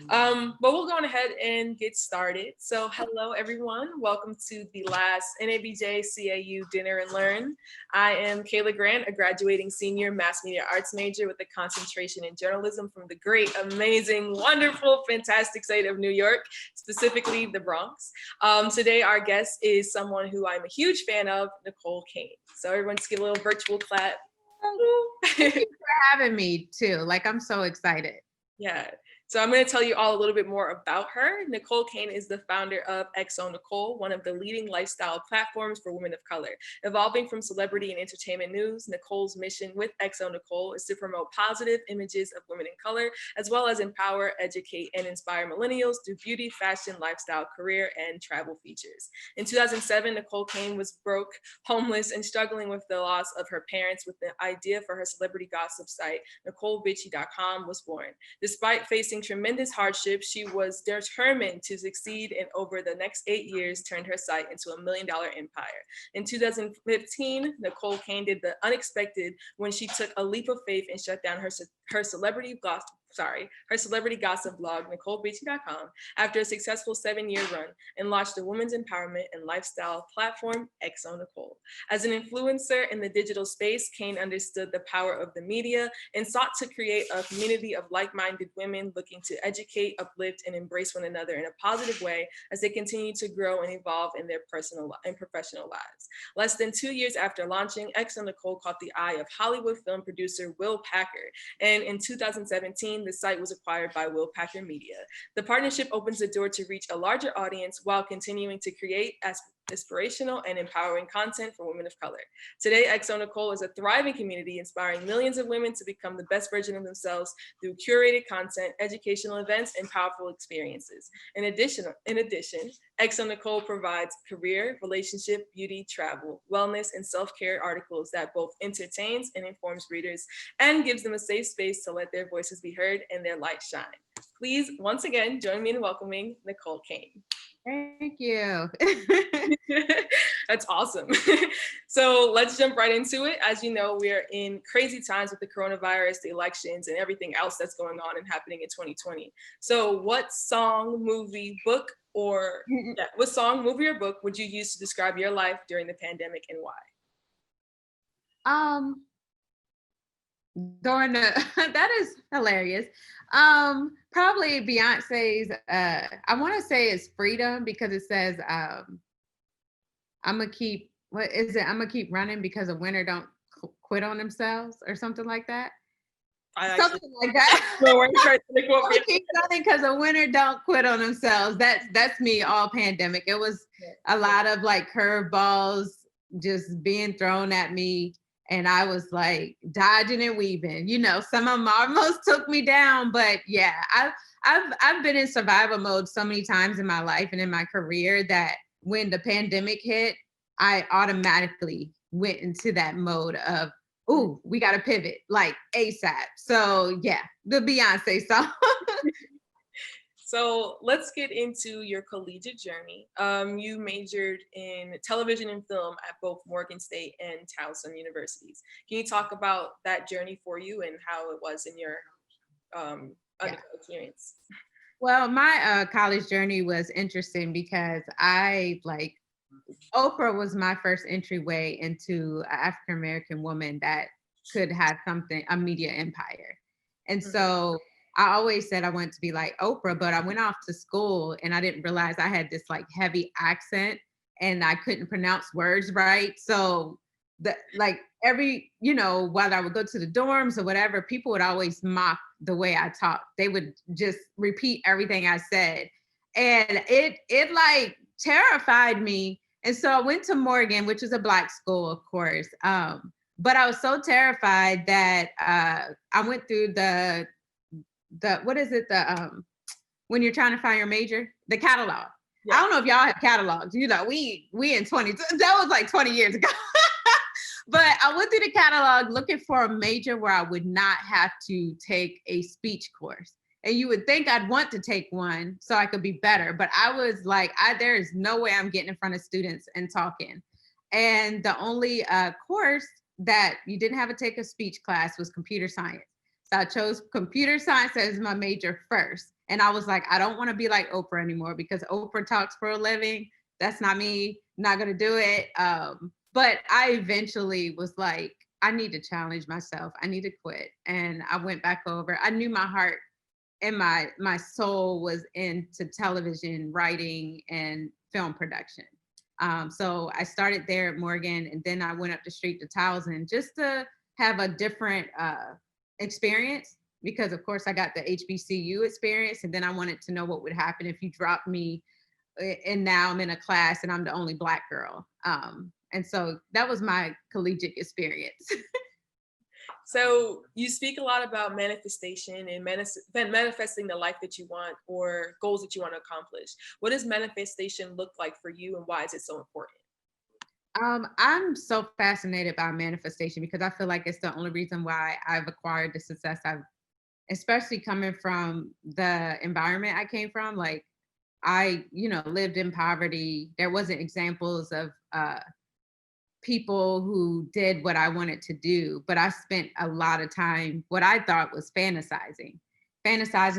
But we'll go on ahead and get started. So hello everyone, welcome to the last NABJ-CAU Dinner and Learn. I am Kayla Grant, a graduating senior mass media arts major with a concentration in journalism from the great, amazing, wonderful, fantastic state of New York, specifically the Bronx. Today our guest is someone who I'm a huge fan of, Necole Kane. So everyone just give a little virtual clap. Thank you for having me too. Like, I'm so excited. Yeah. So I'm going to tell you all a little bit more about her. Necole Kane is the founder of Necole, one of the leading lifestyle platforms for women of color. Evolving from celebrity and entertainment news, Nicole's mission with Necole is to promote positive images of women in color, as well as empower, educate, and inspire millennials through beauty, fashion, lifestyle, career, and travel features. In 2007, Necole Kane was broke, homeless, and struggling with the loss of her parents with the idea for her celebrity gossip site, NecoleBitchy.com, was born. Despite facing tremendous hardship, she was determined to succeed, and over the next 8 years turned her site into $1 million empire. In 2015, Necole Kane did the unexpected when she took a leap of faith and shut down her celebrity gossip blog, NecoleBitchy.com, after a successful 7-year run, and launched a women's empowerment and lifestyle platform, Necole. As an influencer in the digital space, Kane understood the power of the media and sought to create a community of like-minded women looking to educate, uplift, and embrace one another in a positive way as they continue to grow and evolve in their personal and professional lives. Less than 2 years after launching, Necole caught the eye of Hollywood film producer Will Packer, and in 2017, the site was acquired by Will Packer Media. The partnership opens the door to reach a larger audience while continuing to create inspirational and empowering content for women of color. Today, Necole is a thriving community inspiring millions of women to become the best version of themselves through curated content, educational events, and powerful experiences. In addition, Necole provides career, relationship, beauty, travel, wellness, and self-care articles that both entertains and informs readers and gives them a safe space to let their voices be heard and their light shine. Please, once again, join me in welcoming Necole Kane. Thank you. That's awesome. So let's jump right into it. As you know, we're in crazy times with the coronavirus, the elections, and everything else that's going on and happening in 2020. So what song, movie, book, or would you use to describe your life during the pandemic, and why? During the that is hilarious. Probably Beyonce's I want to say it's Freedom, because it says I'm gonna keep running because a winner don't quit on themselves, or something like that. Something like that. Keep running because a winner don't quit on themselves. That's me all pandemic. It was a lot of like curveballs just being thrown at me, and I was like dodging and weaving. You know, some of them almost took me down, but yeah, I've been in survival mode so many times in my life and in my career that when the pandemic hit, I automatically went into that mode of, ooh, we got to pivot like ASAP. So yeah, the Beyonce song. So let's get into your collegiate journey. You majored in television and film at both Morgan State and Towson universities. Can you talk about that journey for you and how it was in your undergrad experience? Well, my college journey was interesting because Oprah was my first entryway into an African American woman that could have a media empire. And so I always said I wanted to be like Oprah, but I went off to school and I didn't realize I had this like heavy accent and I couldn't pronounce words right. So while I would go to the dorms or whatever, people would always mock the way I talked. They would just repeat everything I said. And it like terrified me. And so I went to Morgan, which is a Black school, of course. But I was so terrified that I went through the what is it? When you're trying to find your major, the catalog. Yeah. I don't know if y'all have catalogs. You know, we in 20, that was like 20 years ago. But I went through the catalog looking for a major where I would not have to take a speech course. And you would think I'd want to take one so I could be better. But I was like, there is no way I'm getting in front of students and talking. And the only course that you didn't have to take a speech class was computer science. So I chose computer science as my major first. And I was like, I don't want to be like Oprah anymore because Oprah talks for a living. That's not me, not going to do it. But I eventually was like, I need to challenge myself. I need to quit. And I went back over. I knew my heart and my soul was into television, writing, and film production. So I started there at Morgan, and then I went up the street to Towson just to have a different experience. Because of course I got the HBCU experience, and then I wanted to know what would happen if you dropped me, and now I'm in a class and I'm the only Black girl. And so that was my collegiate experience. So you speak a lot about manifestation and manifesting the life that you want or goals that you want to accomplish. What does manifestation look like for you, and why is it so important? I'm so fascinated by manifestation because I feel like it's the only reason why I've acquired the success I've, especially coming from the environment I came from. Like I, lived in poverty. There wasn't examples of people who did what I wanted to do, but I spent a lot of time what I thought was fantasizing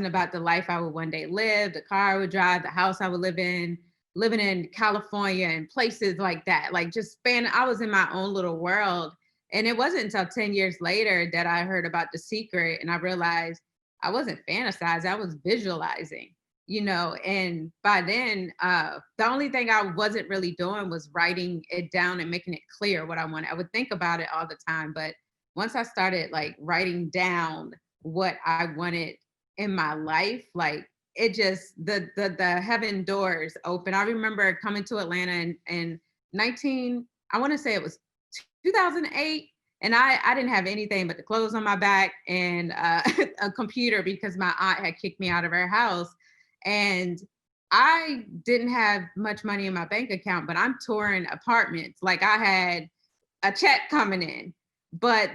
about the life I would one day live, the car I would drive, the house I would live in, living in California and places like that. Like I was in my own little world. And it wasn't until 10 years later that I heard about The Secret and I realized I wasn't fantasizing, I was visualizing. And by then, the only thing I wasn't really doing was writing it down and making it clear what I wanted. I would think about it all the time, but once I started like writing down what I wanted in my life, like it just the heaven doors open. I remember coming to Atlanta in 19, I want to say it was 2008. And I didn't have anything but the clothes on my back and a computer because my aunt had kicked me out of her house. And I didn't have much money in my bank account, but I'm touring apartments. Like I had a check coming in, but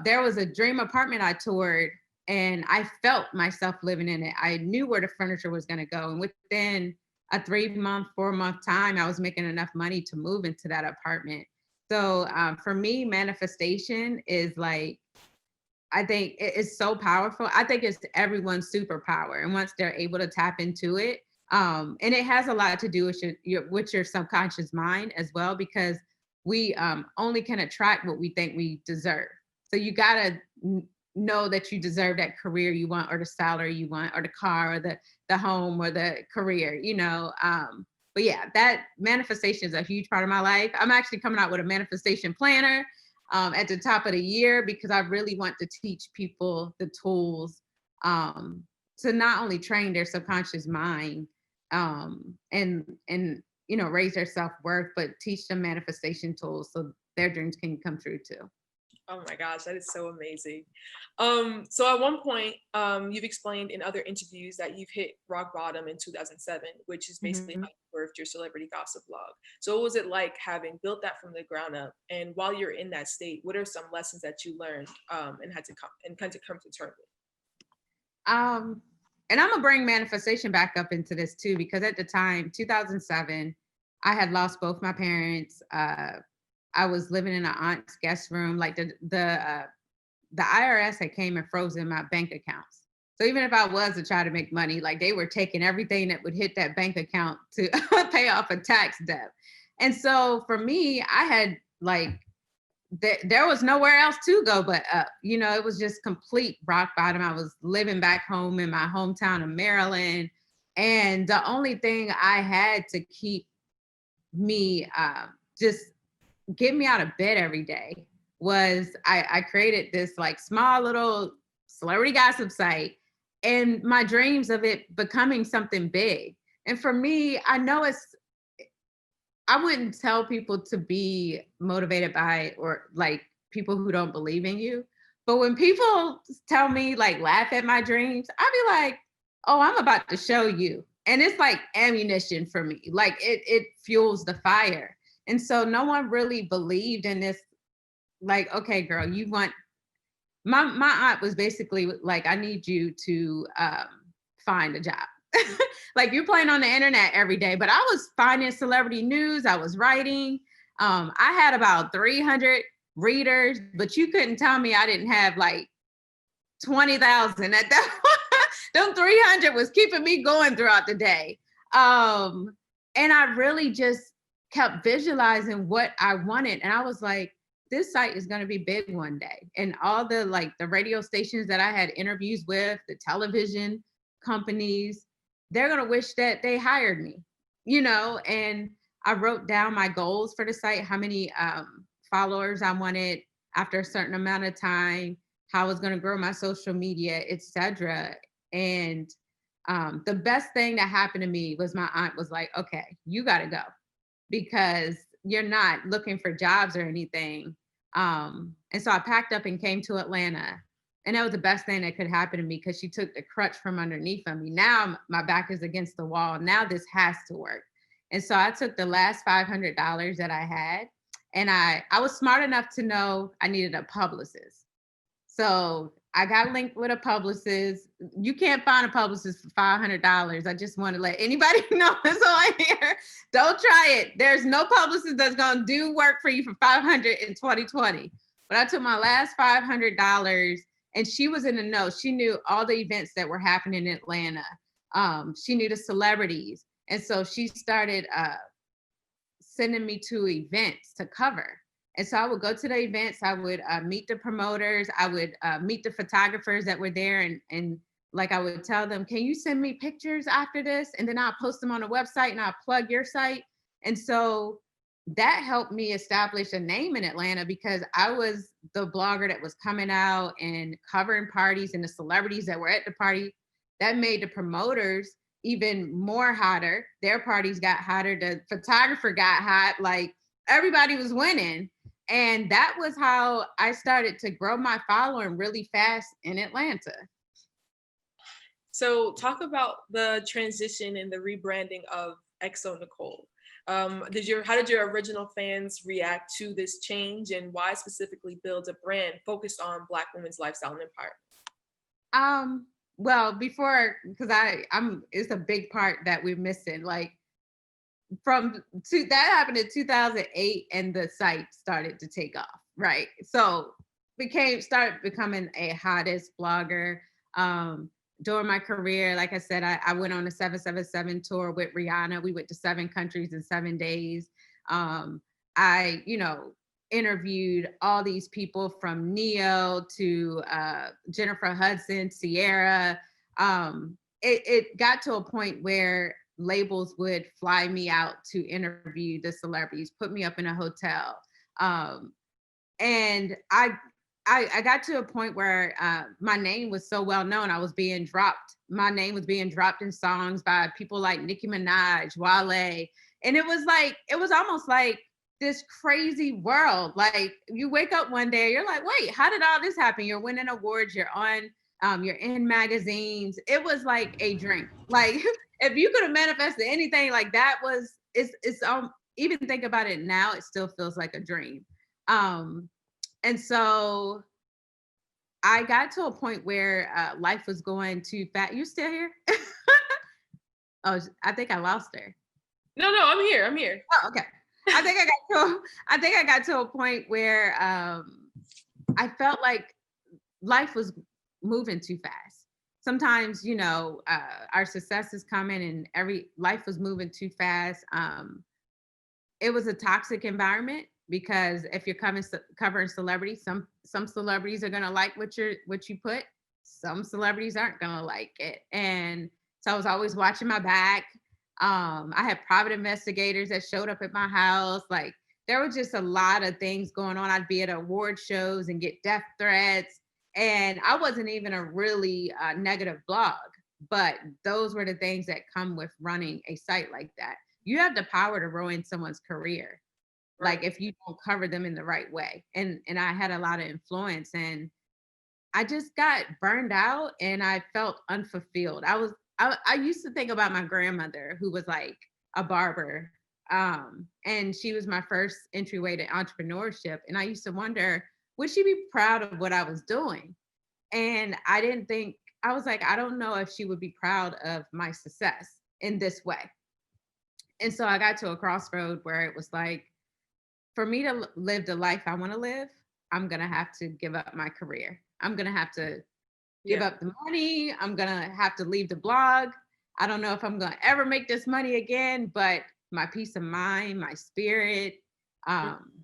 there was a dream apartment I toured and I felt myself living in it. I knew where the furniture was going to go. And within a 3-month, 4-month time, I was making enough money to move into that apartment. So for me, manifestation is like, I think it's so powerful. I think it's everyone's superpower. And once they're able to tap into it, and it has a lot to do with your subconscious mind as well, because we only can attract what we think we deserve. So you gotta know that you deserve that career you want, or the salary you want, or the car, or the home, or the career. But yeah, that manifestation is a huge part of my life. I'm actually coming out with a manifestation planner at the top of the year because I really want to teach people the tools to not only train their subconscious mind and raise their self-worth, but teach them manifestation tools so their dreams can come true too. Oh my gosh, that is so amazing. So at one point, you've explained in other interviews that you've hit rock bottom in 2007, which is basically Mhm. how you birthed your celebrity gossip blog. So what was it like having built that from the ground up? And while you're in that state, what are some lessons that you learned and had to come to terms with? Um, and I'm gonna bring manifestation back up into this too, because at the time, 2007, I had lost both my parents. I was living in an aunt's guest room. Like the IRS had came and frozen my bank accounts. So even if I was to try to make money, like they were taking everything that would hit that bank account to pay off a tax debt. And so for me, I had like there was nowhere else to go but up. It was just complete rock bottom. I was living back home in my hometown of Maryland. And the only thing I had to keep me just get me out of bed every day was I created this like small little celebrity gossip site and my dreams of it becoming something big. And for me, I wouldn't tell people to be motivated by or like people who don't believe in you. But when people tell me like laugh at my dreams, I'd be like, oh, I'm about to show you. And it's like ammunition for me. Like it fuels the fire. And so no one really believed in this, like, okay, girl, you want my aunt was basically like, I need you to find a job. Like you're playing on the internet every day, but I was finding celebrity news. I was writing. I had about 300 readers, but you couldn't tell me I didn't have like 20,000 at that point. Them 300 was keeping me going throughout the day. And I really just kept visualizing what I wanted. And I was like, this site is going to be big one day. And all the the radio stations that I had interviews with, the television companies, they're going to wish that they hired me, and I wrote down my goals for the site, how many followers I wanted after a certain amount of time, how I was going to grow my social media, etc. And the best thing that happened to me was my aunt was like, okay, you got to go because you're not looking for jobs or anything. And so I packed up and came to Atlanta. And that was the best thing that could happen to me because she took the crutch from underneath of me. Now my back is against the wall. Now this has to work. And so I took the last $500 that I had, and I was smart enough to know I needed a publicist. So I got linked with a publicist. You can't find a publicist for $500. I just want to let anybody know this on here. Don't try it. There's no publicist that's going to do work for you for $500 in 2020. But I took my last $500, and she was in the know. She knew all the events that were happening in Atlanta. She knew the celebrities. And so she started sending me to events to cover. And so I would go to the events, I would meet the promoters, I would meet the photographers that were there, and I would tell them, can you send me pictures after this? And then I'll post them on the website and I'll plug your site. And so that helped me establish a name in Atlanta because I was the blogger that was coming out and covering parties, and the celebrities that were at the party. That made the promoters even more hotter. Their parties got hotter. The photographer got hot. Everybody was winning. And that was how I started to grow my following really fast in Atlanta. So talk about the transition and the rebranding of XO Necole. How did your original fans react to this change, and why specifically build a brand focused on Black women's lifestyle and empowerment? Well, before, because it's a big part that we're missing. That happened in 2008, and the site started to take off, right? So started becoming a hottest blogger. During my career, like I said, I went on a 777 tour with Rihanna. We went to 7 countries in 7 days. I interviewed all these people from Neo to Jennifer Hudson, Sierra. It got to a point where labels would fly me out to interview the celebrities, put me up in a hotel. And I got to a point where my name was so well known. I was being dropped. My name was being dropped in songs by people like Nicki Minaj, Wale. And it was almost like this crazy world. You wake up one day, you're like, wait, how did all this happen? You're winning awards, you're you're in magazines. It was like a dream. If you could have manifested anything like that, it's even think about it now, it still feels like a dream. And so I got to a point where life was going too fast. You still here? Oh, I think I lost her. No, I'm here. Oh, okay. I think I got to a point where I felt like life was moving too fast. Sometimes, our success is coming and life was moving too fast. It was a toxic environment because if you're covering celebrities, some celebrities are gonna like what you put. Some celebrities aren't gonna like it. And so I was always watching my back. I had private investigators that showed up at my house. There were just a lot of things going on. I'd be at award shows and get death threats. And I wasn't even a really negative blog, but those were the things that come with running a site like that. You have the power to ruin someone's career, right, if you don't cover them in the right way. And I had a lot of influence, and I just got burned out, and I felt unfulfilled. I used to think about my grandmother, who was like a barber, and she was my first entryway to entrepreneurship. And I used to wonder, would she be proud of what I was doing? And I was like, I don't know if she would be proud of my success in this way. And so I got to a crossroad where it was like, for me to live the life I want to live, I'm going to have to give up my career. I'm going to have to give Yeah. up the money. I'm gonna have to leave the blog. I don't know if I'm gonna ever make this money again, but my peace of mind, my spirit, Mm. um,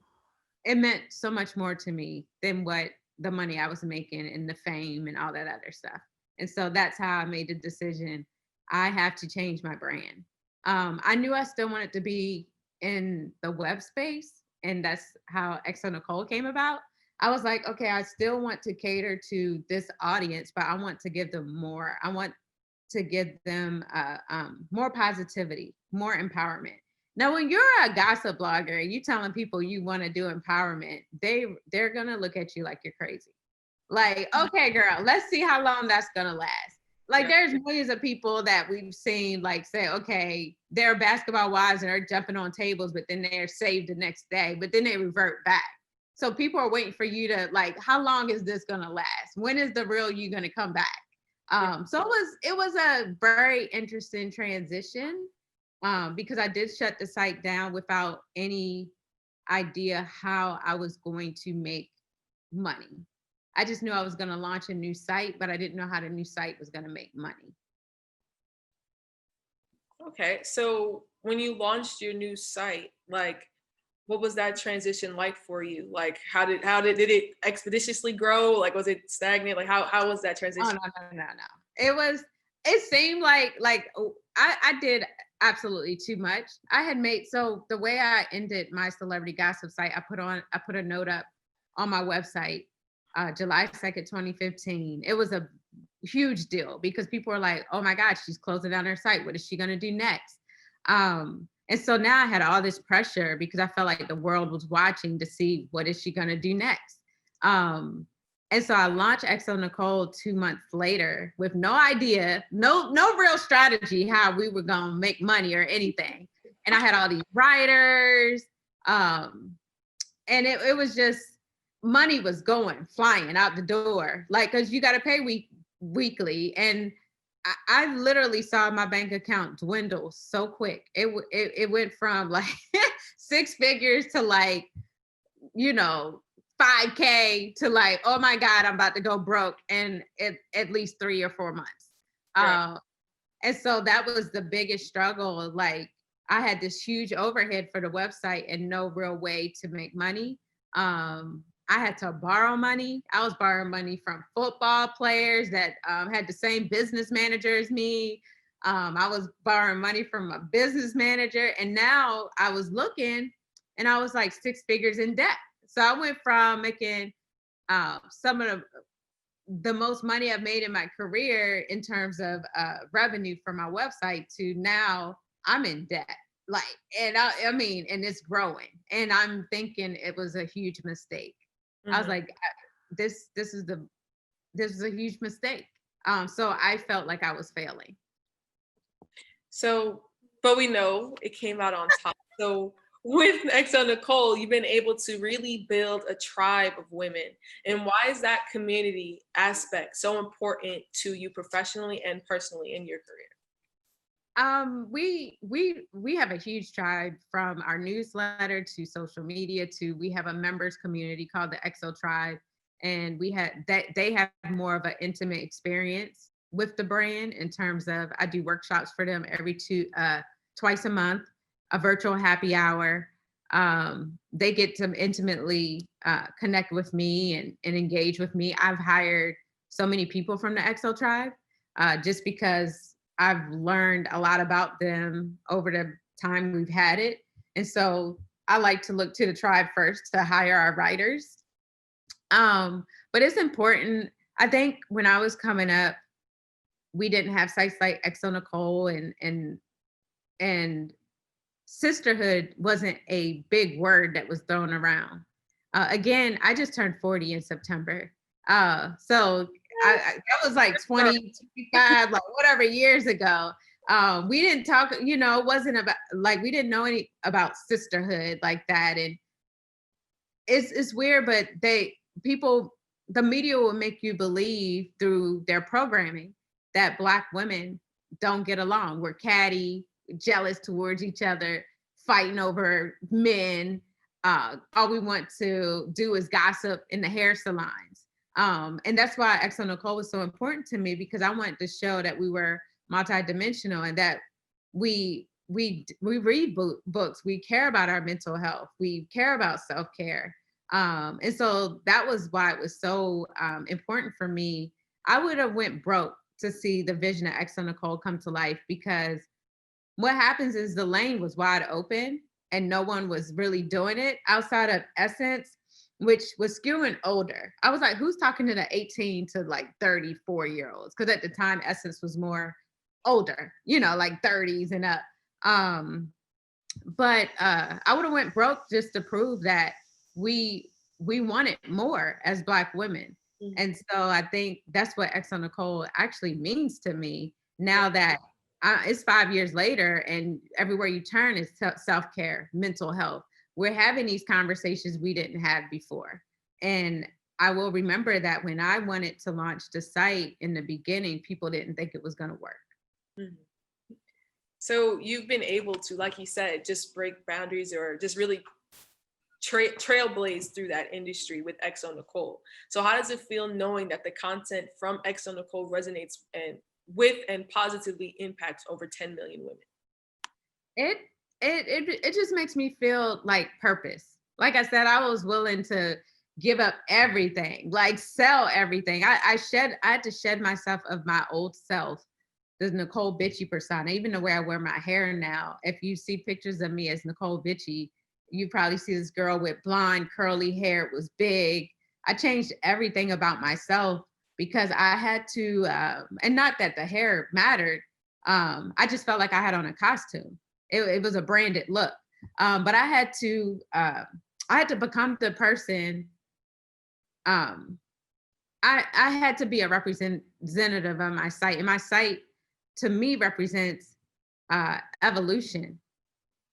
it meant so much more to me than what the money I was making and the fame and all that other stuff. And so that's how I made the decision. I have to change my brand. I knew I still wanted to be in the web space, and that's how XO Nicole came about. I was like, okay, I still want to cater to this audience, but I want to give them more. I want to give them more positivity, more empowerment. Now, when you're a gossip blogger and you telling people you want to do empowerment, they're gonna look at you like you're crazy. Like, okay, girl, let's see how long that's gonna last. Like, Yeah. there's millions of people that we've seen like say, okay, they're basketball wives and they're jumping on tables, but then they're saved the next day, but then they revert back. So people are waiting for you to like, how long is this gonna last? When is the real you gonna come back? Yeah. So it was a very interesting transition because I did shut the site down without any idea how I was going to make money. I just knew I was going to launch a new site, but I didn't know how the new site was going to make money. Okay. So when you launched your new site, like what was that transition like for you? Like did it expeditiously grow? Like was it stagnant? Like how was that Oh transition? no. It seemed like I did absolutely too much. I had made so the way I ended my celebrity gossip site, I put a note up on my website July 2nd, 2015. It was a huge deal because people were like, oh my God, she's closing down her site. What is she gonna do next? And so now I had all this pressure because I felt like the world was watching to see what is she gonna do next. Um, and so I launched XO Nicole 2 months later with no idea, no real strategy how we were gonna make money or anything. And I had all these writers, um, and it was just money was flying out the door, like because you got to pay weekly, and I literally saw my bank account dwindle so quick. It went from like six figures to like you know 5K to like, oh my God, I'm about to go broke in at least 3 or 4 months. Right. Uh, and so that was the biggest struggle. Like I had this huge overhead for the website and no real way to make money. I had to borrow money. I was borrowing money from football players that had the same business manager as me. I was borrowing money from a business manager. And now I was looking and I was like six figures in debt. So I went from making some of the most money I've made in my career in terms of revenue from my website to now I'm in debt. Like, and I mean, and it's growing. And I'm thinking it was a huge mistake. I was Mhm. like, this is a huge mistake. So I felt like I was failing. So, but we know it came out on top. So, with XO Nicole, you've been able to really build a tribe of women. And why is that community aspect so important to you professionally and personally in your career? We have a huge tribe from our newsletter to social media to we have a members community called the XO Tribe, and we had that they have more of an intimate experience with the brand in terms of I do workshops for them twice a month, a virtual happy hour. They get to intimately connect with me and engage with me. I've hired so many people from the XO Tribe just because I've learned a lot about them over the time we've had it. And so I like to look to the tribe first to hire our writers. But it's important. I think when I was coming up, we didn't have sites like XO Nicole and sisterhood wasn't a big word that was thrown around. Again, I just turned 40 in September. So that was like 20, 25, like whatever years ago. We didn't talk, it wasn't about like we didn't know any about sisterhood like that. And it's weird, but the media will make you believe through their programming that Black women don't get along. We're catty, jealous towards each other, fighting over men. All we want to do is gossip in the hair salons. And that's why Exo Nicole was so important to me, because I wanted to show that we were multidimensional, and that we read books, we care about our mental health, we care about self-care. And so that was why it was so important for me. I would have went broke to see the vision of Exo Nicole come to life, because what happens is the lane was wide open and no one was really doing it outside of Essence, which was skewing older. I was like, who's talking to the 18 to like 34-year-olds? Because at the time, Essence was more older, like 30s and up. But I would have went broke just to prove that we wanted more as Black women. Mm-hmm. And so I think that's what Exo Nicole actually means to me now that it's 5 years later, and everywhere you turn is self-care, mental health. We're having these conversations we didn't have before. And I will remember that when I wanted to launch the site in the beginning, people didn't think it was going to work. Mm-hmm. So you've been able to, like you said, just break boundaries, or just really trailblaze through that industry with Exo Nicole. So how does it feel knowing that the content from Exo Nicole resonates and positively impacts over 10 million women? It just makes me feel like purpose. Like I said, I was willing to give up everything, like sell everything. I had to shed myself of my old self, the Necole Bitchie persona, even the way I wear my hair now. If you see pictures of me as Necole Bitchie, you probably see this girl with blonde, curly hair. It was big. I changed everything about myself because I had to, and not that the hair mattered. I just felt like I had on a costume. It was a branded look. But I had to become the person. I had to be a representative of my site, and my site to me represents evolution,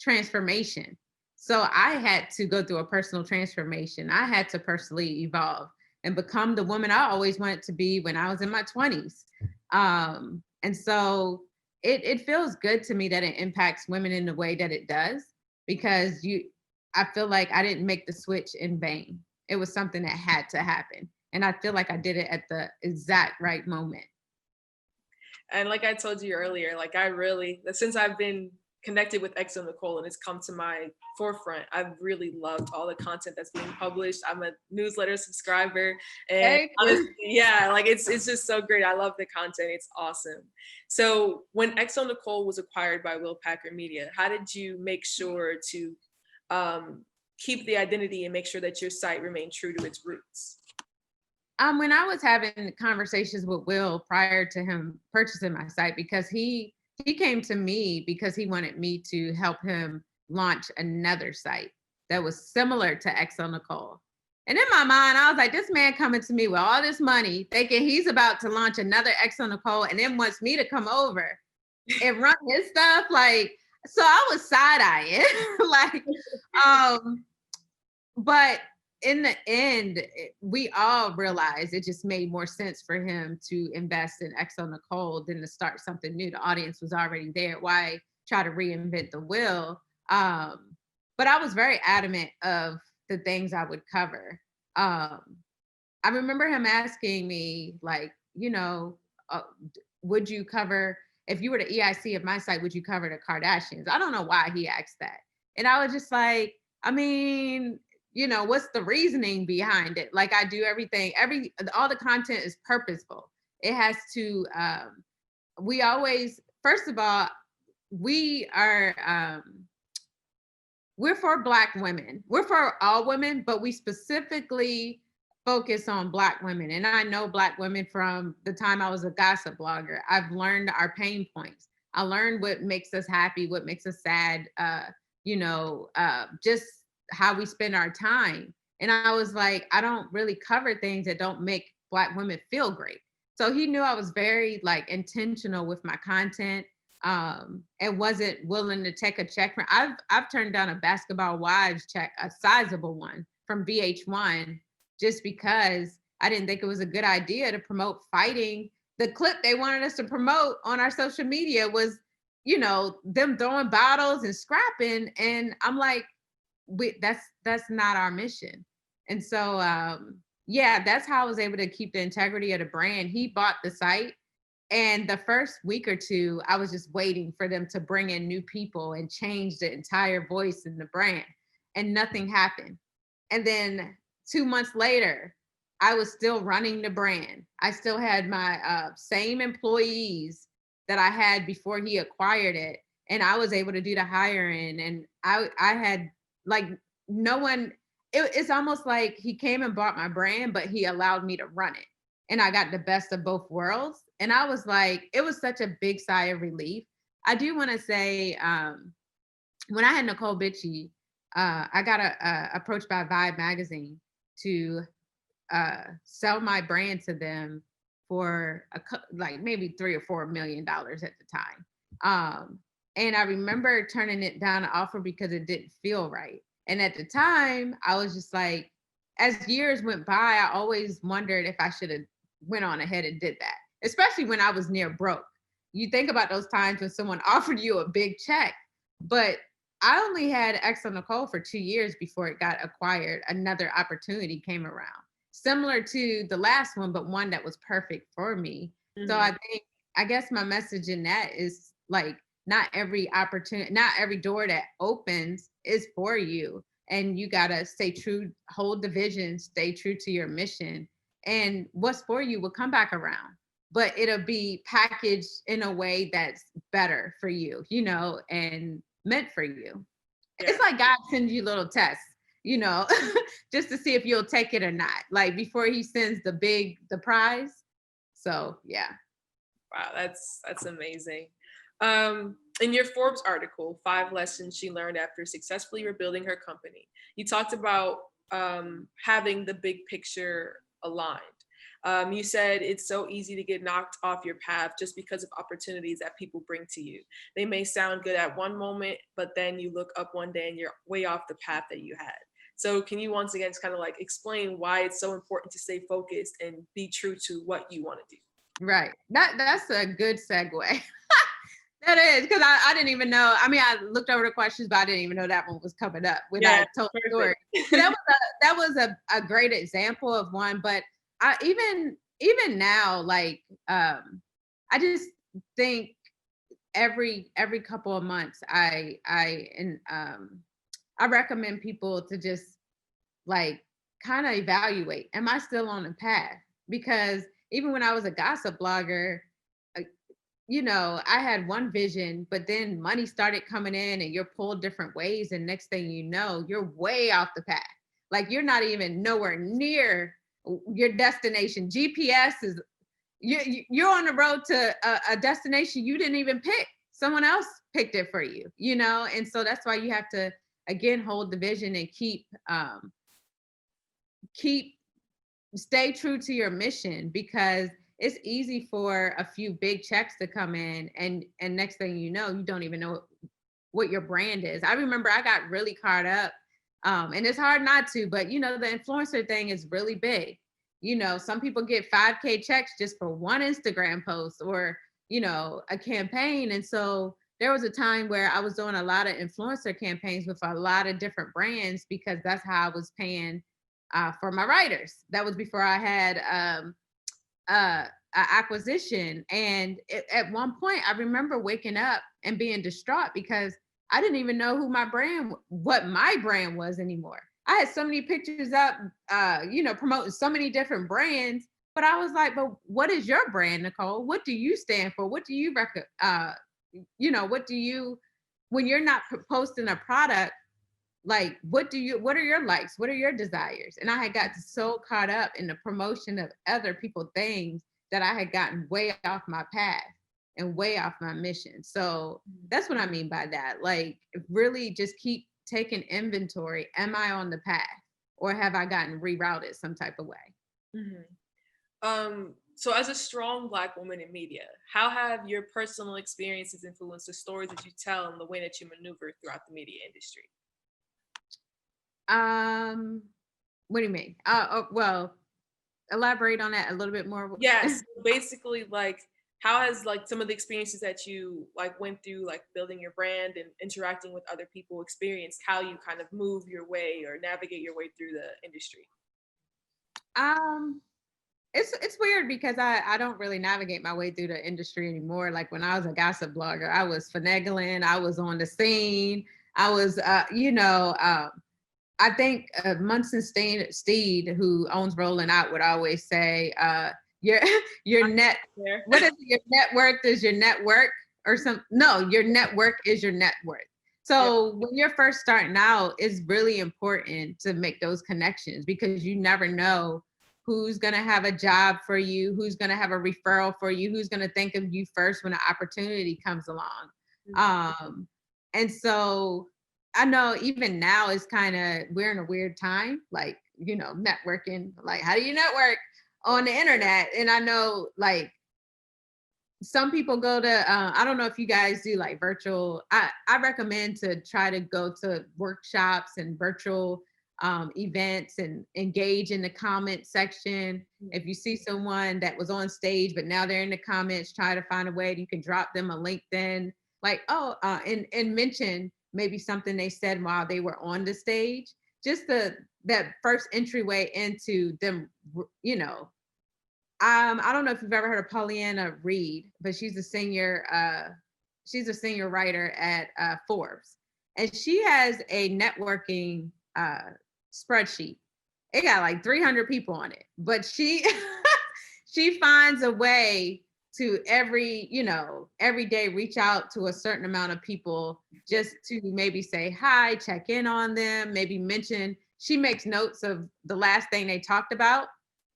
transformation. So I had to go through a personal transformation. I had to personally evolve and become the woman I always wanted to be when I was in my 20s. And so it feels good to me that it impacts women in the way that it does, because I feel like I didn't make the switch in vain. It was something that had to happen. And I feel like I did it at the exact right moment. And like I told you earlier, like since I've been connected with Exo Nicole and it's come to my forefront, I've really loved all the content that's being published. I'm a newsletter subscriber, and honestly, yeah, like it's just so great. I love the content. It's awesome. So when Exo Nicole was acquired by Will Packer Media, how did you make sure to keep the identity and make sure that your site remained true to its roots? When I was having conversations with Will prior to him purchasing my site, because he came to me because he wanted me to help him launch another site that was similar to Exo Nicole. And in my mind, I was like, this man coming to me with all this money, thinking he's about to launch another Exo Nicole, and then wants me to come over and run his stuff. Like, so I was side-eyeing, but in the end, we all realized it just made more sense for him to invest in Exo Nicole than to start something new. The audience was already there. Why try to reinvent the wheel? But I was very adamant of the things I would cover. I remember him asking me, like, would you cover, if you were the EIC of my site, would you cover the Kardashians? I don't know why he asked that. And I was just like, I mean, what's the reasoning behind it? Like, I do everything, all the content is purposeful. It has to, we always, first of all, we are, we're for Black women. We're for all women, but we specifically focus on Black women. And I know Black women from the time I was a gossip blogger. I've learned our pain points. I learned what makes us happy, what makes us sad, just how we spend our time. And I was like, I don't really cover things that don't make Black women feel great. So he knew I was very intentional with my content, and wasn't willing to take a check. I've turned down a Basketball Wives check, a sizable one from VH1, just because I didn't think it was a good idea to promote fighting. The clip they wanted us to promote on our social media was, them throwing bottles and scrapping. And I'm like, that's not our mission. And so yeah, that's how I was able to keep the integrity of the brand. He bought the site, and the first week or two, I was just waiting for them to bring in new people and change the entire voice in the brand, and nothing happened. And then 2 months later, I was still running the brand. I still had my same employees that I had before he acquired it, and I was able to do the hiring. And I had like no one. It's almost like he came and bought my brand, but he allowed me to run it, and I got the best of both worlds. And I was like, it was such a big sigh of relief. I do want to say, when I had Necole Bitchie, I got approached by Vibe magazine to sell my brand to them for like maybe $3 or $4 million at the time. And I remember turning it down an offer because it didn't feel right. And at the time, I was just like, as years went by, I always wondered if I should have went on ahead and did that, especially when I was near broke. You think about those times when someone offered you a big check, but I only had X on Nicole for 2 years before it got acquired. Another opportunity came around, similar to the last one, but one that was perfect for me. So Mhm. I guess my message in that is like, not every opportunity, not every door that opens is for you. And you got to stay true, hold the vision, stay true to your mission. And what's for you will come back around, but it'll be packaged in a way that's better for you, and meant for you. Yeah. It's like God sends you little tests, you know, just to see if you'll take it or not. Like before he sends the prize. So yeah. Wow, that's amazing. In your Forbes article, 5 lessons she learned after successfully rebuilding her company, you talked about having the big picture aligned. You said it's so easy to get knocked off your path just because of opportunities that people bring to you. They may sound good at one moment, but then you look up one day and you're way off the path that you had. So can you once again just kind of like explain why it's so important to stay focused and be true to what you want to do? Right. That's a good segue. That is because I didn't even know. I mean, I looked over the questions, but I didn't even know that one was coming up when Yeah, I told the story. perfect. But that was a great example of one. But I even now, like I just think every couple of months, I recommend people to just like kind of evaluate, am I still on the path? Because even when I was a gossip blogger, uh, I had one vision, but then money started coming in and you're pulled different ways. And next thing you know, you're way off the path. Like you're not even nowhere near your destination. GPS is, you're on the road to a destination you didn't even pick. Someone else picked it for you, And so that's why you have to, again, hold the vision and keep stay true to your mission, because it's easy for a few big checks to come in, and next thing you know, you don't even know what your brand is. I remember I got really caught up, and it's hard not to, but the influencer thing is really big. Some people get 5K checks just for one Instagram post or a campaign. And so there was a time where I was doing a lot of influencer campaigns with a lot of different brands because that's how I was paying for my writers. That was before I had acquisition. And at one point, I remember waking up and being distraught because I didn't even know what my brand was anymore. I had so many pictures up, promoting so many different brands. But I was like, but what is your brand, Necole? What do you stand for? What do you what do you, when you're not posting a product, like what are your likes, what are your desires? And I had got so caught up in the promotion of other people things that I had gotten way off my path and way off my mission. So that's what I mean by that. Like really just keep taking inventory. Am I on the path, or have I gotten rerouted some type of way? Mhm. So as a strong Black woman in media, how have your personal experiences influenced the stories that you tell and the way that you maneuver throughout the media industry? um what do you mean? Well, elaborate on that a little bit more. Yes, basically, like, how has like some of the experiences that you like went through, like building your brand and interacting with other people, experienced how you kind of move your way or navigate your way through the industry? Um, it's weird because I don't really navigate my way through the industry anymore. Like when I was a gossip blogger, I was finagling, I was on the scene, I was I think Munson Steed, who owns Rolling Out, would always say, "Your your net, There. what is it? Your net worth is your network, or some. No, your network is your net worth." Yep. So when you're first starting out, it's really important to make those connections because you never know who's going to have a job for you, who's going to have a referral for you, who's going to think of you first when an opportunity comes along. Mhm. Um, and so I know even now it's kind of we're in a weird time, like networking. Like, how do you network on the internet? And I know like some people go to I don't know if you guys do like virtual. I recommend to try to go to workshops and virtual events and engage in the comment section. If you see someone that was on stage but now they're in the comments, try to find a way that you can drop them a LinkedIn, like and mention maybe something they said while they were on the stage. Just that first entryway into them, I don't know if you've ever heard of Pollyanna Reed, but she's a senior writer at Forbes. And she has a networking spreadsheet. It got like 300 people on it, but she she finds a way to every day reach out to a certain amount of people just to maybe say hi, check in on them, maybe mention. She makes notes of the last thing they talked about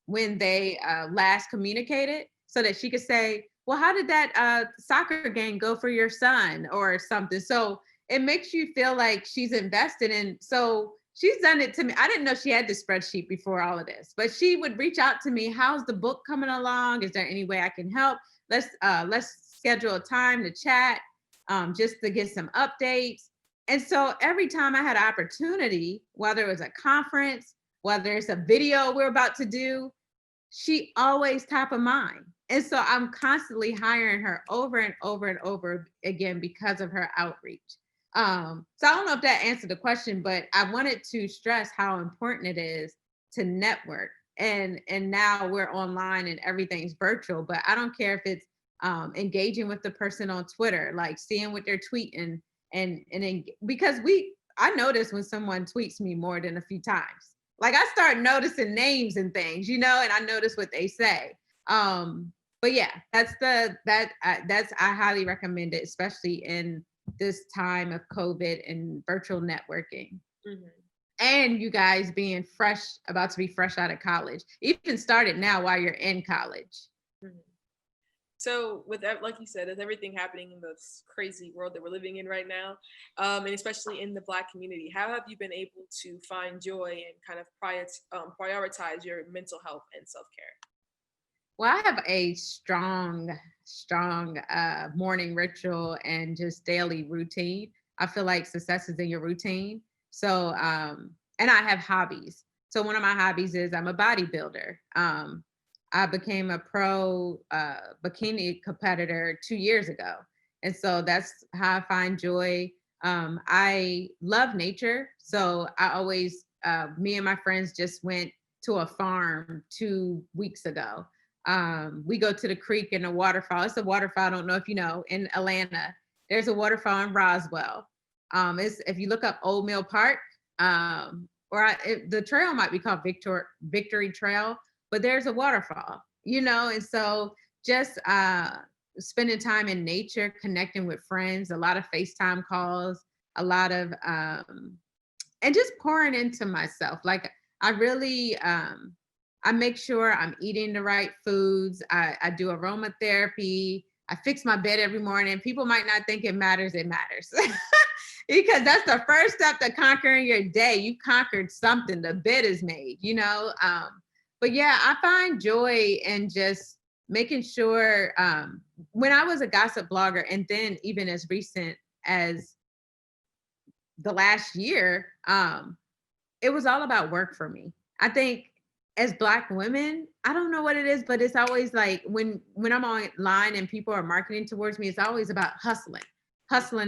when they last communicated so that she could say, well, how did that soccer game go for your son or something? So it makes you feel like she's invested in. So she's done it to me. I didn't know she had this spreadsheet before all of this, but she would reach out to me. How's the book coming along? Is there any way I can help? Let's schedule a time to chat, just to get some updates. And so every time I had an opportunity, whether it was a conference, whether it's a video we're about to do, she always top of mind. And so I'm constantly hiring her over and over and over again because of her outreach. So I don't know if that answered the question, but I wanted to stress how important it is to network. And now we're online and everything's virtual, but I don't care if it's engaging with the person on Twitter, like seeing what they're tweeting because I notice when someone tweets me more than a few times. Like I start noticing names and things, and I notice what they say. But yeah, that's I highly recommend it, especially in this time of COVID and virtual networking. Mhm. And you guys being about to be fresh out of college, even start it now while you're in college. Mhm. So with that, like you said, with everything happening in this crazy world that we're living in right now, and especially in the Black community, how have you been able to find joy and kind of prioritize your mental health and self-care? Well, I have a strong morning ritual and just daily routine. I feel like success is in your routine. So, and I have hobbies. So one of my hobbies is I'm a bodybuilder. I became a pro bikini competitor 2 years ago. And so that's how I find joy. I love nature. So I always, me and my friends just went to a farm 2 weeks ago. We go to the creek and a waterfall. It's a waterfall. I don't know if you know, in Atlanta. There's a waterfall in Roswell. It's if you look up Old Mill Park, the trail might be called Victory Trail, but there's a waterfall. And so just spending time in nature, connecting with friends, a lot of FaceTime calls, a lot of and just pouring into myself. Like I really I make sure I'm eating the right foods. I do aromatherapy. I fix my bed every morning. People might not think it matters. It matters. Because that's the first step to conquering your day. You conquered something. The bed is made. But yeah, I find joy in just making sure when I was a gossip blogger, and then even as recent as the last year, it was all about work for me. I think as Black women, I don't know what it is, but it's always like when I'm online and people are marketing towards me, it's always about hustling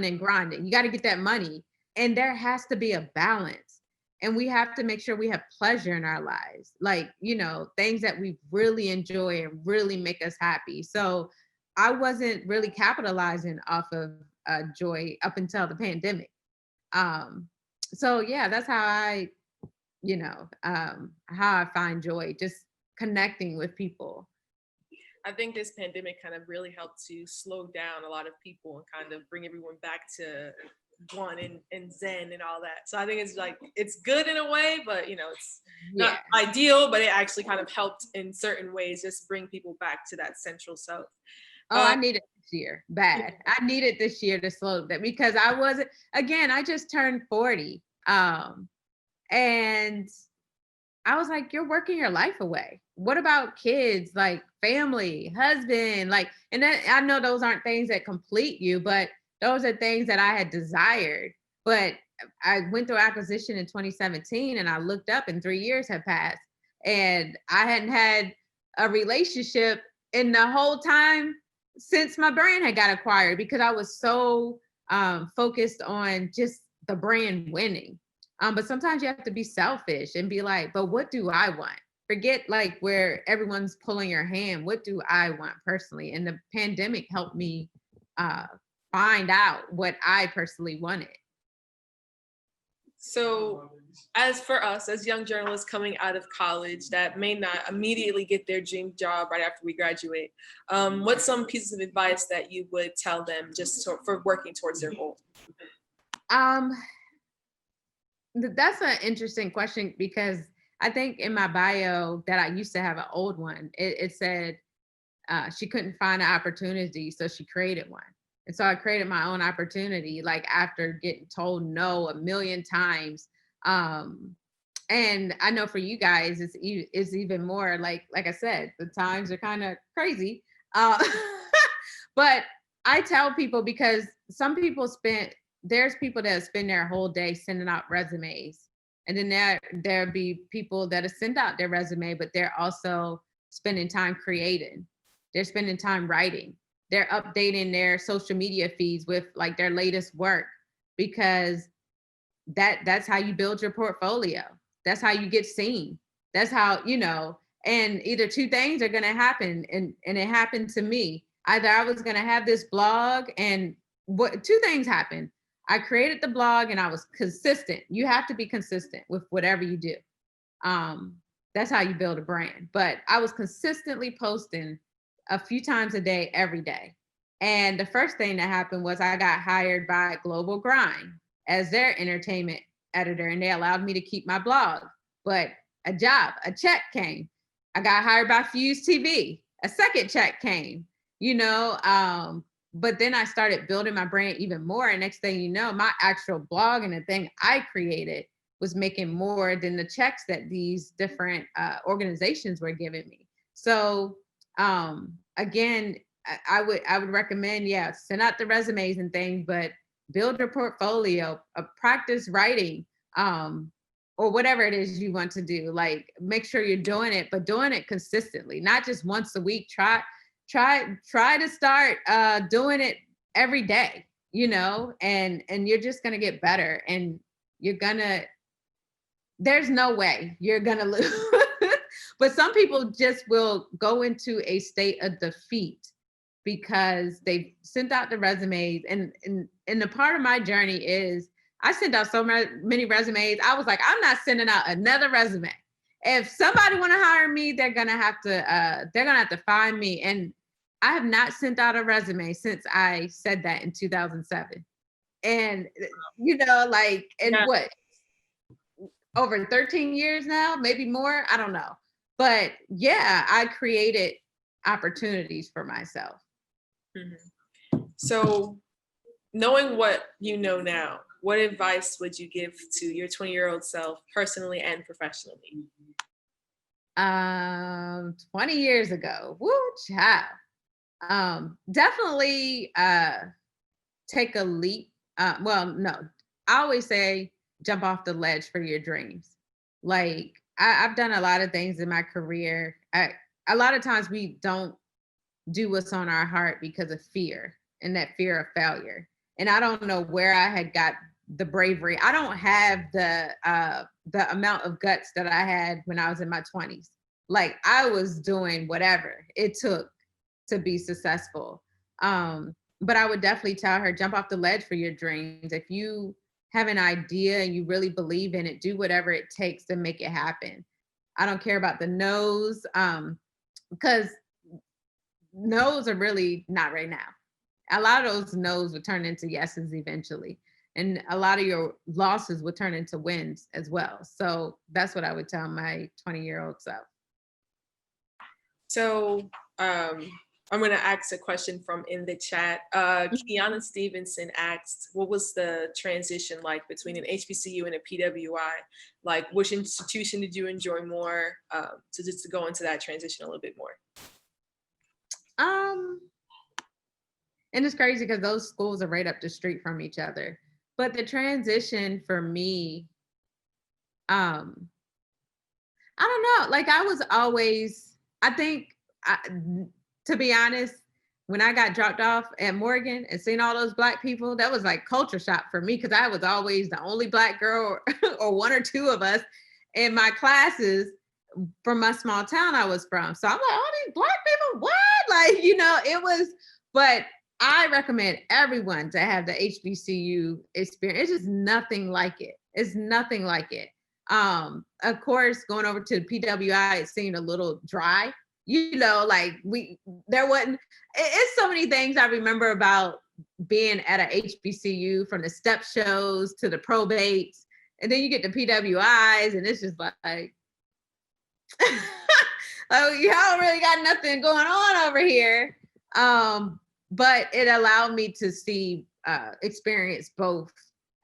and grinding. You got to get that money, and there has to be a balance. and we have to make sure we have pleasure in our lives, like, you know, things that we really enjoy and really make us happy. So I wasn't really capitalizing off of joy up until the pandemic. um so yeah, that's how I, you know, how I find joy, just connecting with people. I think this pandemic kind of really helped to slow down a lot of people and kind of bring everyone back to one and zen and all that. So I think it's like it's good in a way, but you know, it's not Yeah. ideal, but it actually kind of helped in certain ways just bring people back to that central self. Oh, Um, I need it this year. Bad. I needed this year to slow that, because I wasn't, again, I just turned 40. And I was like, you're working your life away. What about kids, like family, husband, like, and then I know those aren't things that complete you, but those are things that I had desired. But I went through acquisition in 2017 and I looked up and 3 years had passed and I hadn't had a relationship in the whole time since my brand had got acquired, because I was so focused on just the brand winning. But sometimes you have to be selfish and be like, but what do I want? Forget like where everyone's pulling your hand. What do I want personally? And the pandemic helped me uh, find out what I personally wanted. so as for us as young journalists coming out of college that may not immediately get their dream job right after we graduate, what's some pieces of advice that you would tell them just for working towards their goal? Um, that's an interesting question, because I think in my bio that I used to have an old one, it said she couldn't find an opportunity, so she created one. And so I created my own opportunity, like after getting told no a million times. Um, and I know for you guys, it's even more like I said, the times are kind of crazy. Uh, but I tell people, because some people there's people that spend their whole day sending out resumes. And then there'll be people that have sent out their resume, but they're also spending time creating. They're spending time writing. They're updating their social media feeds with like their latest work, because that's how you build your portfolio. That's how you get seen. That's how, you know, and either two things are going to happen. And it happened to me. Either I was going to have this blog, and what two things happened. I created the blog and I was consistent. You have to be consistent with whatever you do. Um, that's how you build a brand. But I was consistently posting a few times a day, every day. And the first thing that happened was I got hired by Global Grind as their entertainment editor, and they allowed me to keep my blog. But a check came. I got hired by Fuse TV. A second check came, you know. But then I started building my brand even more. And next thing you know, my actual blog and the thing I created was making more than the checks that these different organizations were giving me. So again, I would recommend, yeah, send out the resumes and things, but build your portfolio, practice writing, or whatever it is you want to do. Like make sure you're doing it, but doing it consistently, not just once a week. Try to start doing it every day, you know, and you're just gonna get better, and you're gonna there's no way you're gonna lose. But some people just will go into a state of defeat because they've sent out the resumes. And the part of my journey is I sent out so many resumes. I was like, I'm not sending out another resume. If somebody want to hire me, they're gonna have to find me. And I have not sent out a resume since I said that in 2007. And you know, like, and Yeah. what, over 13 years now, maybe more. I don't know. But yeah, I created opportunities for myself. So, knowing what you know now, what advice would you give to your 20-year-old self personally and professionally? 20 years ago, woo, child. Definitely take a leap. Well, no, I always say jump off the ledge for your dreams. Like I've done a lot of things in my career. A lot of times we don't do what's on our heart because of fear, and that fear of failure. And I don't know where I had got the bravery. I don't have the amount of guts that I had when I was in my 20s. Like I was doing whatever it took to be successful. But I would definitely tell her, jump off the ledge for your dreams. If you have an idea and you really believe in it, do whatever it takes to make it happen. I don't care about the no's, because no's are really not right now. A lot of those no's would turn into yeses eventually. And a lot of your losses would turn into wins as well. So that's what I would tell my 20-year-old self. So I'm going to ask a question from in the chat. Kiana Stevenson asked, what was the transition like between an HBCU and a PWI? Like, which institution did you enjoy more? So just to go into that transition a little bit more. And it's crazy because those schools are right up the street from each other. But the transition for me, I don't know. Like I was always, I think, to be honest, when I got dropped off at Morgan and seeing all those Black people, that was like culture shock for me because I was always the only Black girl or one or two of us in my classes from my small town I was from. So I'm like, all these Black people, what? Like, it was, but I recommend everyone to have the HBCU experience. It's just nothing like it. It's nothing like it. Of course, going over to PWI, it seemed a little dry. Like there wasn't. It's so many things I remember about being at a HBCU, from the step shows to the probates, and then you get the PWIs, and it's just like, oh, y'all really got nothing going on over here. But it allowed me to experience both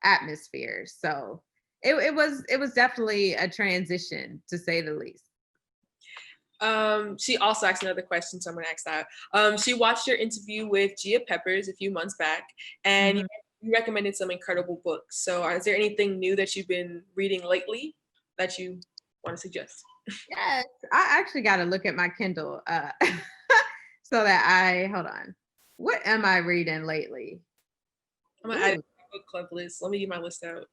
atmospheres. So it was definitely a transition, to say the least. She also asked another question, so I'm gonna ask that. She watched your interview with Gia Peppers a few months back, and you recommended some incredible books. So is there anything new that you've been reading lately that you want to suggest? Yes, I actually got to look at my Kindle so that hold on. What am I reading lately? I'm gonna add it to my book club list. Let me get my list out.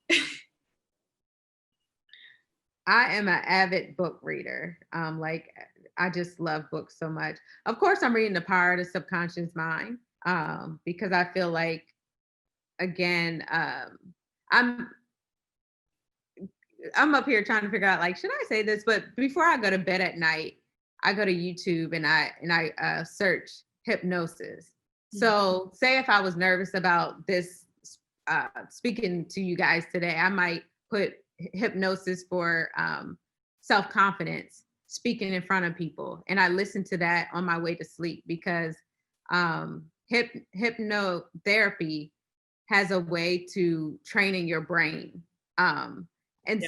I am an avid book reader. Like I just love books so much. Of course, I'm reading The Power of the Subconscious Mind, because I feel like, again, I'm up here trying to figure out, like, should I say this? But before I go to bed at night, I go to YouTube and I search hypnosis. So say if I was nervous about this speaking to you guys today, I might put hypnosis for self-confidence, speaking in front of people. And I listen to that on my way to sleep, because hypnotherapy has a way to training your brain.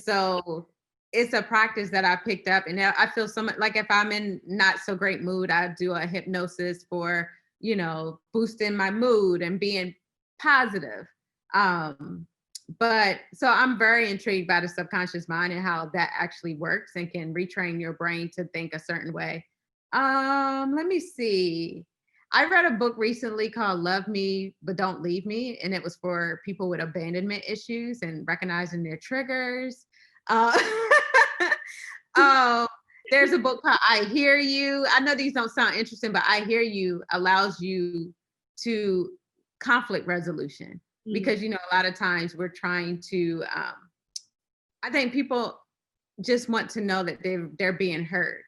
So it's a practice that I picked up, and I feel so much like if I'm in not so great mood, I do a hypnosis for, boosting my mood and being positive. But so I'm very intrigued by the subconscious mind and how that actually works and can retrain your brain to think a certain way. Let me see. I read a book recently called Love Me, But Don't Leave Me. And it was for people with abandonment issues and recognizing their triggers. There's a book called I Hear You. I know these don't sound interesting, but I Hear You allows you to conflict resolution. Because, a lot of times we're trying to, I think people just want to know that they're being heard,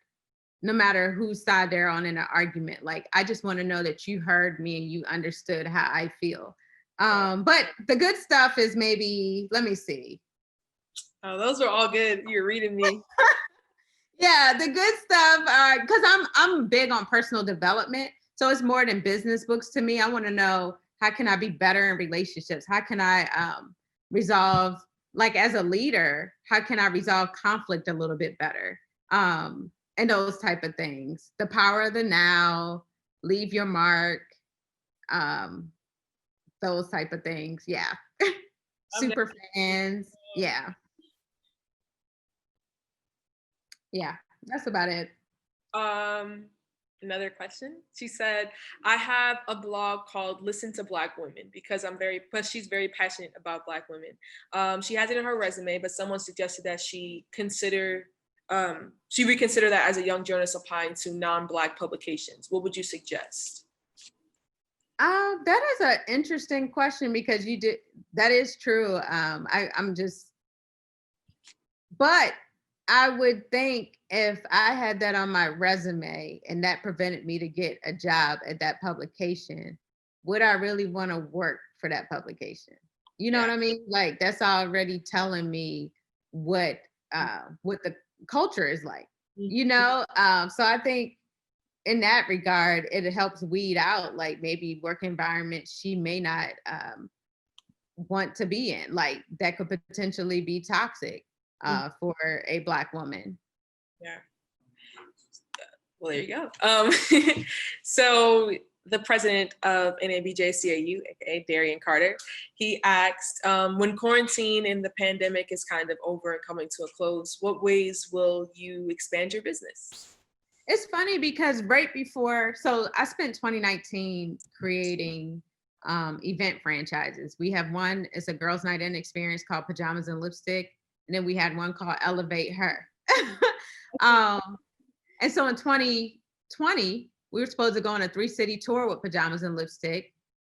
no matter whose side they're on in an argument. Like, I just want to know that you heard me and you understood how I feel. But the good stuff is maybe, let me see. Oh, those are all good. You're reading me. Yeah, the good stuff, because I'm big on personal development. So it's more than business books to me. I want to know, how can I be better in relationships? How can I resolve, like as a leader, how can I resolve conflict a little bit better? And those type of things. The Power of the Now, Leave Your Mark, those type of things. Yeah. Super fans. Yeah. Yeah, that's about it. Another question. She said, I have a blog called Listen to Black Women because she's very passionate about Black women. She has it in her resume, but someone suggested that she reconsider that as a young journalist applying to non-Black publications. What would you suggest? That is an interesting question because that is true. But I would think if I had that on my resume and that prevented me to get a job at that publication, would I really want to work for that publication? You know Yeah. what I mean? Like that's already telling me what the culture is like. You know? So I think in that regard, it helps weed out like maybe work environment she may not want to be in, like that could potentially be toxic for a Black woman. Yeah. Well, there you go. So the president of NABJ-CAU, aka Darian Carter, he asked, when quarantine and the pandemic is kind of over and coming to a close, what ways will you expand your business? It's funny because right before, so I spent 2019 creating event franchises. We have one, it's a girls' night in experience called Pajamas and Lipstick. And then we had one called Elevate Her. And so in 2020, we were supposed to go on a 3-city tour with Pajamas and Lipstick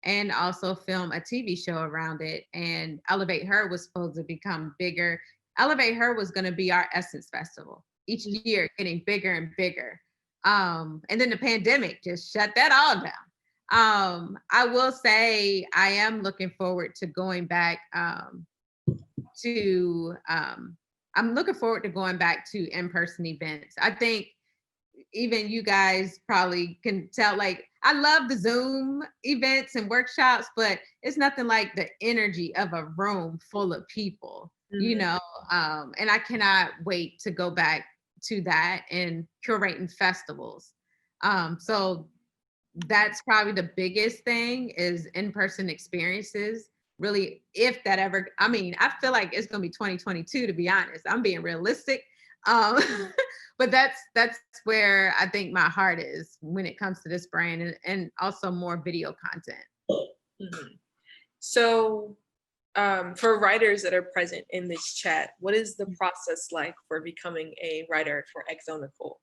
and also film a TV show around it. And Elevate Her was supposed to become bigger. Elevate Her was going to be our Essence Festival each year, getting bigger and bigger. And then the pandemic just shut that all down. I will say I am looking forward to going back I'm looking forward to going back to in-person events. I think even you guys probably can tell, like, I love the Zoom events and workshops, but it's nothing like the energy of a room full of people, you know? And I cannot wait to go back to that and curating festivals. So that's probably the biggest thing is in-person experiences. Really, if that ever, I mean, I feel like it's going to be 2022, to be honest. I'm being realistic. But that's where I think my heart is when it comes to this brand and also more video content. Mm-hmm. So for writers that are present in this chat, what is the process like for becoming a writer for XO Necole?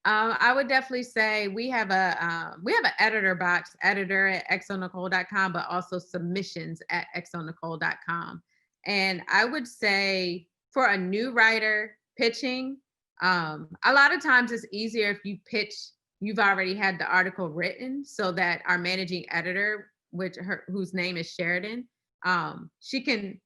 I would definitely say we have an editor box, editor@xonecole.com, but also submissions@xonecole.com. And I would say for a new writer pitching, a lot of times it's easier if you pitch, you've already had the article written so that our managing editor, whose name is Sheridan, she can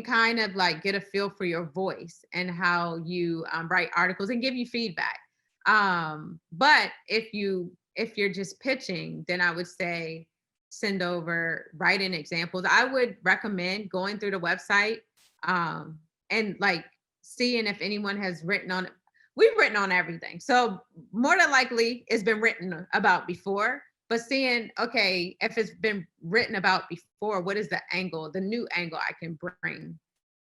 kind of like get a feel for your voice and how you write articles and give you feedback. But if you're just pitching, then I would say send over writing examples. I would recommend going through the website and like seeing if anyone has written on it. We've written on everything. So more than likely it's been written about before, but seeing, okay, if it's been written about before, what is the new angle I can bring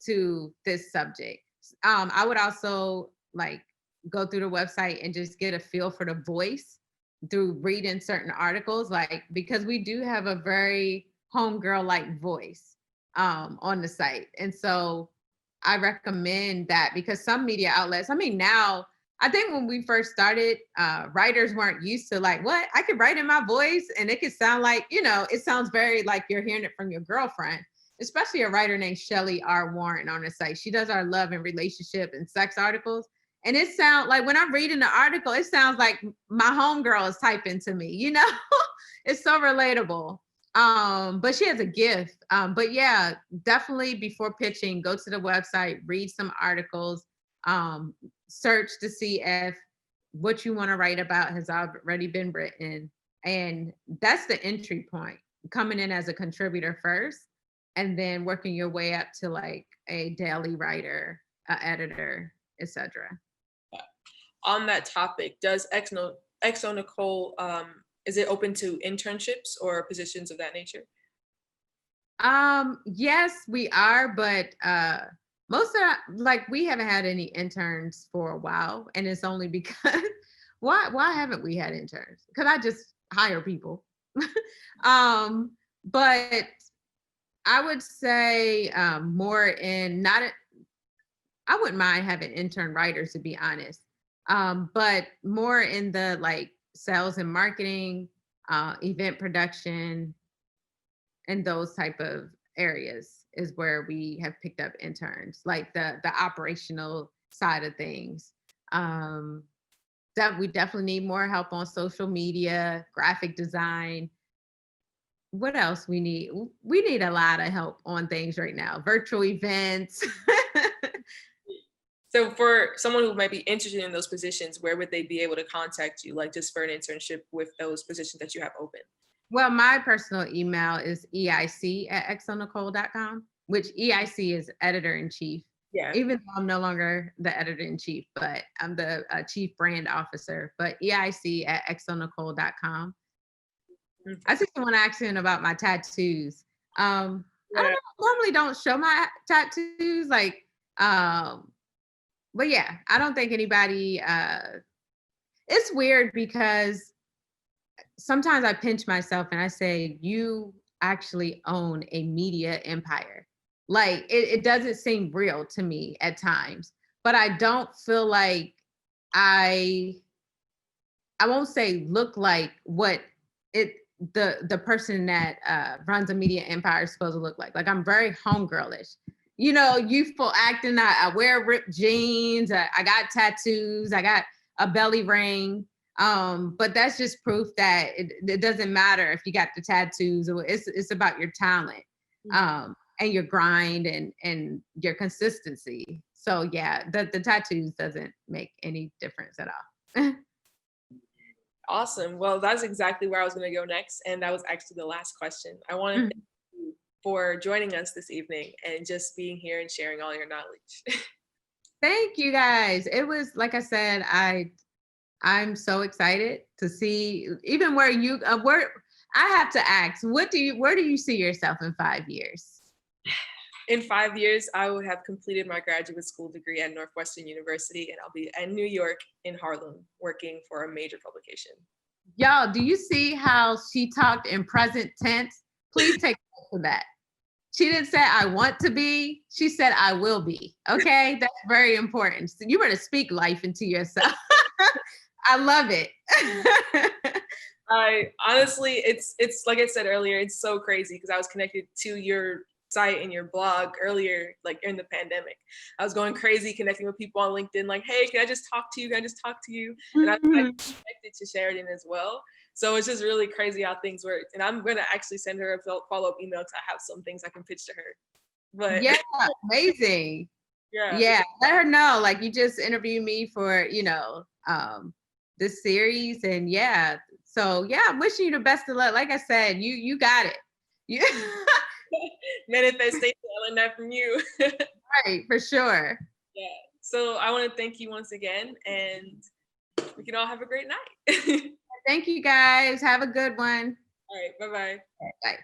to this subject? I would also like go through the website and just get a feel for the voice through reading certain articles, like, because we do have a very homegirl like voice on the site. And so I recommend that because some media outlets, I mean, now, I think when we first started, writers weren't used to like, what? I could write in my voice and it could sound like, it sounds very like you're hearing it from your girlfriend, especially a writer named Shelly R. Warren on the site. She does our love and relationship and sex articles. And it sounds like when I'm reading the article, it sounds like my homegirl is typing to me, It's so relatable. But she has a gift. But yeah, definitely before pitching, go to the website, read some articles, search to see if what you want to write about has already been written. And that's the entry point, coming in as a contributor first, and then working your way up to like a daily writer, editor, etc. On that topic, does XO Necole, is it open to internships or positions of that nature? Yes, we are, but most of like we haven't had any interns for a while, and it's only because Why haven't we had interns? Because I just hire people. But I would say more in not I wouldn't mind having intern writers, to be honest. But more in the like sales and marketing, event production, and those type of areas is where we have picked up interns, like the operational side of things. Um, that we definitely need more help on social media, graphic design. What else we need? We need a lot of help on things right now. Virtual events. So for someone who might be interested in those positions, where would they be able to contact you, like just for an internship with those positions that you have open? Well, my personal email is eic@exonecole.com, which EIC is editor in chief. Yeah. Even though I'm no longer the editor in chief, but I'm the chief brand officer. But EIC@exonecole.com. Okay. I see someone asking about my tattoos. I Yeah. normally don't show my tattoos, like, but yeah, I don't think anybody. It's weird because sometimes I pinch myself and I say, you actually own a media empire. Like it doesn't seem real to me at times, but I don't feel like I I won't say look like what it the person that runs a media empire is supposed to look like. Like I'm very homegirlish, you know, youthful acting. I wear ripped jeans. I got tattoos. I got a belly ring. But that's just proof that it doesn't matter if you got the tattoos. Or it's about your talent, and your grind and your consistency. So yeah, the tattoos doesn't make any difference at all. Awesome. Well, that's exactly where I was going to go next. And that was actually the last question. I want to thank you for joining us this evening and just being here and sharing all your knowledge. Thank you guys. It was like I said, I'm so excited to see even where you where I have to ask, where do you see yourself in 5 years? In 5 years, I will have completed my graduate school degree at Northwestern University, and I'll be in New York in Harlem working for a major publication. Y'all, do you see how she talked in present tense? Please take note of that. She didn't say I want to be. She said I will be. Okay, that's very important. So you better speak life into yourself. I love it. I honestly, it's like I said earlier, it's so crazy because I was connected to your site and your blog earlier, like in the pandemic. I was going crazy connecting with people on LinkedIn, like, hey, can I just talk to you? Can I just talk to you? And I connected to Sheridan as well. So it's just really crazy how things work. And I'm gonna actually send her a follow-up email to have some things I can pitch to her. But yeah, amazing. Yeah, let her know. Like you just interviewed me for, this series. And yeah. So yeah, I'm wishing you the best of luck. Like I said, you got it. Yeah. Manifestation, I learned that from you. Right, for sure. Yeah. So I want to thank you once again, and we can all have a great night. Thank you guys. Have a good one. All right. Bye-bye. Bye.